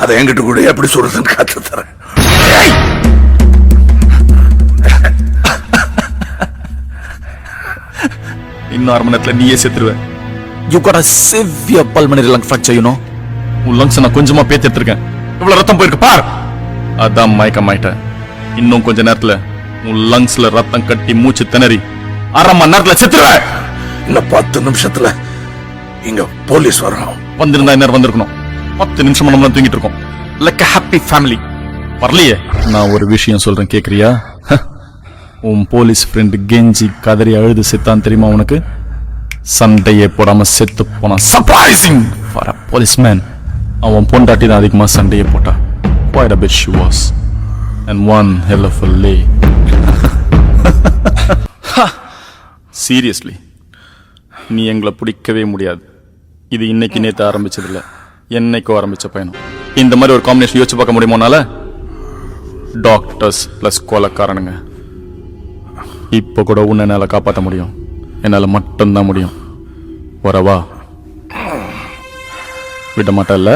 அதை என்கிட்ட கூட எப்படி சொல்றதுன்னு காத்து தரேன். இன்னும் 1/2 மணி நேரத்துல நீயே செத்துருவேன். You got a severe pulmonary lung fracture, you know. உன் லங்ஸ் நான் கொஞ்சமா பேத்து எடுத்திருக்கேன். இவ்வளவு ரத்தம் போயிருக்கு பார். அதான் மயக்கமாயிட்டேன். இன்னும் கொஞ்ச நேரத்துல உன் லங்ஸ்ல ரத்தம் கட்டி மூச்சு திணறி 1/2 மணி நேரத்துல செத்துருவேன். இன்னும் 10 நிமிஷத்துல இங்க போலீஸ் வரும். வந்திருந்தா என்ன வந்திருக்கணும். 10 நிமிஷம் நம்ம தூங்கிட்டு இருக்கோம். Like a happy family. வரலையே. நான் ஒரு விஷயம் சொல்றேன் கேக்குறியா? உன் போலீஸ் ஃப்ரெண்ட் கெஞ்சி கதறி அழுது செத்தான் தெரியுமா உனக்கு? சண்டையே போடாம செத்து போனான். Surprising for a policeman. அவன் பொண்டாட்டி தான் அதிகமா சண்டையே போட்டா. Quite a bit she was. And one hell of a lay. Seriously. நீ எங்களை பிடிக்கவே முடியாது. இது இன்னைக்கு நேத்து ஆரம்பிச்சதில்ல, என்னைக்கோ ஆரம்பிச்ச பயணம். இந்த மாதிரி ஒரு காம்பினேஷன் யோசிச்சு பார்க்க முடியுமோனால டாக்டர்ஸ் பிளஸ் கொலைக்காரனுங்க. இப்ப கூட உன்னை என்னால காப்பாற்ற முடியும். என்னால மட்டும்தான் முடியும். வரவா? விட மாட்டல்ல?